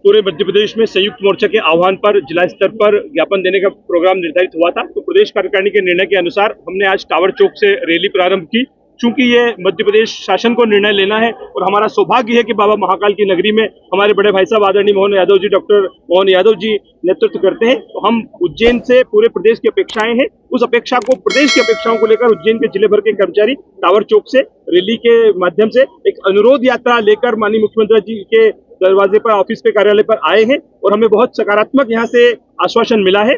पूरे मध्य प्रदेश में संयुक्त मोर्चा के आह्वान पर जिला स्तर पर ज्ञापन देने का प्रोग्राम निर्धारित हुआ था। तो प्रदेश कार्यकारिणी के निर्णय के अनुसार हमने आज टावर चौक से रैली प्रारंभ की। चूंकि ये मध्य प्रदेश शासन को निर्णय लेना है और हमारा सौभाग्य है कि बाबा महाकाल की नगरी में हमारे बड़े भाई साहब आदरणीय मोहन यादव जी, डॉक्टर मोहन यादव जी नेतृत्व करते हैं। तो हम उज्जैन से पूरे प्रदेश की अपेक्षाएं हैं, उस अपेक्षा को, प्रदेश की अपेक्षाओं को लेकर उज्जैन के जिले भर के कर्मचारी टावर चौक से रैली के माध्यम से एक अनुरोध यात्रा लेकर माननीय मुख्यमंत्री जी के दरवाजे पर, ऑफिस पे, कार्यालय पर आए हैं और हमें बहुत सकारात्मक यहाँ से आश्वासन मिला है।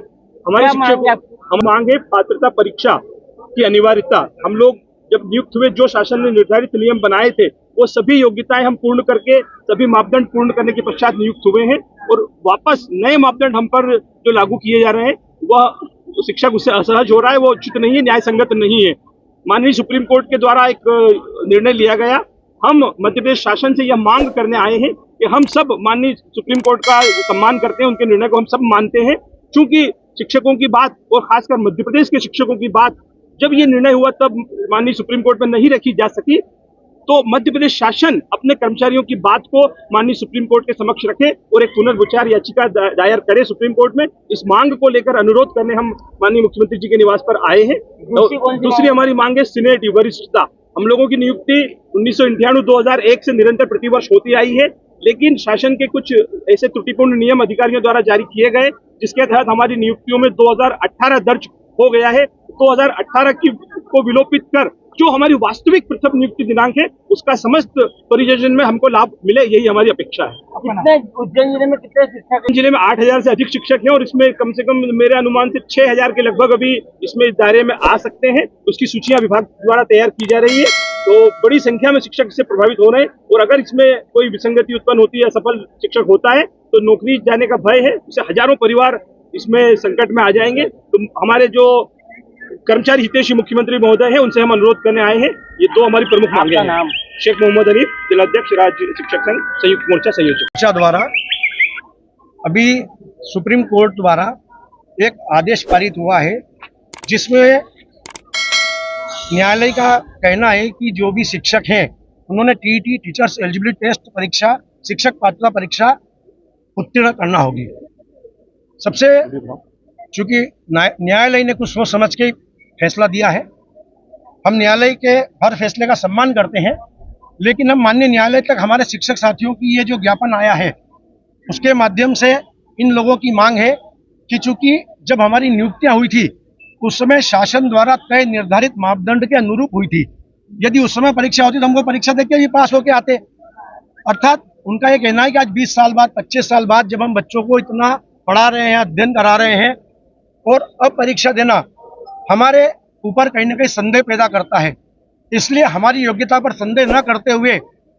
हमारे शिक्षक हम मांगे पात्रता परीक्षा की अनिवार्यता। हम लोग जब नियुक्त हुए, जो शासन ने निर्धारित नियम बनाए थे वो सभी योग्यताएं हम पूर्ण करके, सभी मापदंड पूर्ण करने के पश्चात नियुक्त हुए हैं और वापस नए मापदंड हम पर जो लागू किए जा रहे हैं वह शिक्षक उससे असहज हो रहा है, वो उचित नहीं है, न्याय संगत नहीं है। माननीय सुप्रीम कोर्ट के द्वारा एक निर्णय लिया गया। हम मध्य प्रदेश शासन से यह मांग करने आए हैं कि हम सब माननीय सुप्रीम कोर्ट का सम्मान करते हैं, उनके निर्णय को हम सब मानते हैं। चूंकि शिक्षकों की बात और खासकर मध्य प्रदेश के शिक्षकों की बात जब ये निर्णय हुआ तब माननीय सुप्रीम कोर्ट में नहीं रखी जा सकी, तो मध्य प्रदेश शासन अपने कर्मचारियों की बात को माननीय सुप्रीम कोर्ट के समक्ष रखे और एक पुनर्विचार याचिका दायर करे सुप्रीम कोर्ट में। इस मांग को लेकर अनुरोध करने हम माननीय मुख्यमंत्री जी के निवास पर आए हैं। दूसरी हमारी मांग है सीनियरिटी, वरिष्ठता। हम लोगों की नियुक्ति 1998-2001 से निरंतर प्रतिवर्ष होती आई है, लेकिन शासन के कुछ ऐसे त्रुटिपूर्ण नियम अधिकारियों द्वारा जारी किए गए जिसके तहत हमारी नियुक्तियों में 2018 दर्ज हो गया है। 2018 को विलोपित कर जो हमारी वास्तविक प्रथम नियुक्ति दिनांक है उसका समस्त परियोजना में हमको लाभ मिले, यही हमारी अपेक्षा है। उज्जैन जिले में कितने शिक्षक? जिले में 8000 से अधिक शिक्षक हैं और इसमें कम से कम मेरे अनुमान से 6000 के लगभग अभी इसमें दायरे में आ सकते हैं। उसकी सूचियां विभाग द्वारा तैयार की जा रही है, तो बड़ी संख्या में शिक्षक इससे प्रभावित हो रहे हैं और अगर इसमें कोई विसंगति उत्पन्न होती है, असफल शिक्षक होता है तो नौकरी जाने का भय है, इससे हजारों परिवार इसमें संकट में आ जाएंगे। तो हमारे जो कर्मचारी हितैषी मुख्यमंत्री महोदय है उनसे हम अनुरोध करने आए हैं। ये दो हमारी प्रमुख मांगे हैं। शेख मोहम्मद अली, जिलाध्यक्ष राज्य शिक्षक संघ संयुक्त मोर्चा संयोजक द्वारा अभी सुप्रीम कोर्ट द्वारा एक आदेश पारित हुआ है जिसमें न्यायालय का कहना है कि जो भी शिक्षक हैं उन्होंने टीईटी, टीचर्स एलिजिबिलिटी टेस्ट परीक्षा, शिक्षक पात्रता परीक्षा उत्तीर्ण करना होगी। सबसे चूंकि न्यायालय ने कुछ सोच समझ के फैसला दिया है, हम न्यायालय के हर फैसले का सम्मान करते हैं, लेकिन हम माननीय न्यायालय तक हमारे शिक्षक साथियों की ये जो ज्ञापन आया है उसके माध्यम से इन लोगों की मांग है कि चूंकि जब हमारी नियुक्तियां हुई थी उस समय शासन द्वारा तय निर्धारित मापदंड के अनुरूप हुई थी। यदि उस समय परीक्षा होती तो हमको परीक्षा देके भी पास होके आते। अर्थात उनका ये कहना है कि आज 20 साल बाद, 25 साल बाद जब हम बच्चों को इतना पढ़ा रहे हैं, अध्ययन करा रहे हैं और अब परीक्षा देना हमारे ऊपर कहीं ना कहीं संदेह पैदा करता है। इसलिए हमारी योग्यता पर संदेह न करते हुए,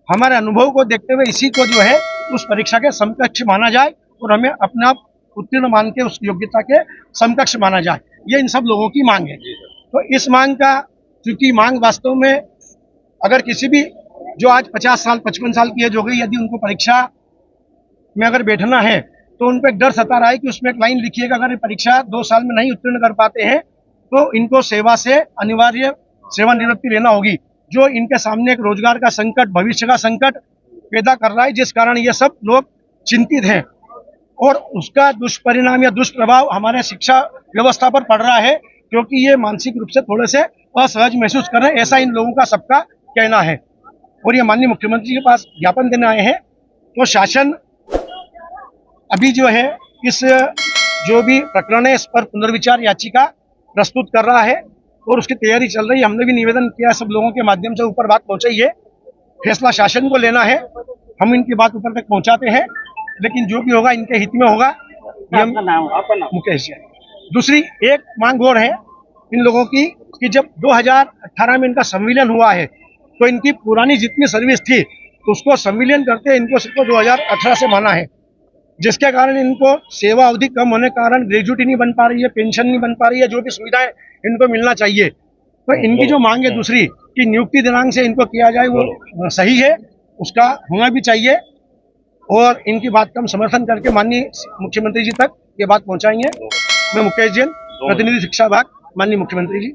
हमारे अनुभव को देखते हुए इसी को जो है उस परीक्षा के समकक्ष माना जाए और हमें अपना उत्तीर्ण मान के उस योग्यता के समकक्ष माना जाए। ये इन सब लोगों की मांग है। तो इस मांग का, चूंकि मांग वास्तव में अगर किसी भी जो आज 50 साल 55 साल की एज हो गई, यदि उनको परीक्षा में अगर बैठना है तो उन पर एक डर सता रहा है कि उसमें एक लाइन लिखी है कि अगर परीक्षा 2 साल में नहीं उत्तीर्ण कर पाते हैं तो इनको सेवा से अनिवार्य सेवानिवृत्ति लेना होगी, जो इनके सामने एक रोजगार का संकट, भविष्य का संकट पैदा कर रहा है, जिस कारण ये सब लोग चिंतित हैं और उसका दुष्परिणाम या दुष्प्रभाव हमारे शिक्षा व्यवस्था पर पड़ रहा है, क्योंकि ये मानसिक रूप से थोड़े से असहज महसूस कर रहे हैं, ऐसा इन लोगों का सबका कहना है। और ये माननीय मुख्यमंत्री के पास ज्ञापन देने आए हैं। तो शासन अभी जो है इस जो भी प्रकरण है इस पर पुनर्विचार याचिका प्रस्तुत कर रहा है और उसकी तैयारी चल रही है। हमने भी निवेदन किया, सब लोगों के माध्यम से ऊपर बात पहुंचाई है। फैसला शासन को लेना है, हम इनकी बात ऊपर तक पहुंचाते हैं, लेकिन जो भी होगा इनके हित में होगा। आपका नाम? मुकेश जी। दूसरी एक मांग और है इन लोगों की कि जब 2018 में इनका संविलियन हुआ है तो इनकी पुरानी जितनी सर्विस थी तो उसको संविलियन करते इनको सिर्फ 2018 से माना है, जिसके कारण इनको सेवा अवधि कम होने के कारण ग्रेजुएटी नहीं बन पा रही है, पेंशन नहीं बन पा रही है, जो भी सुविधाएं इनको मिलना चाहिए। तो इनकी जो मांग है दूसरी कि नियुक्ति दिनांक से इनको किया जाए वो सही है, उसका होना भी चाहिए और इनकी बात का हम समर्थन करके माननीय मुख्यमंत्री जी तक ये बात पहुंचाएंगे। मैं मुकेश जैन, प्रतिनिधि शिक्षा विभाग, माननीय मुख्यमंत्री जी।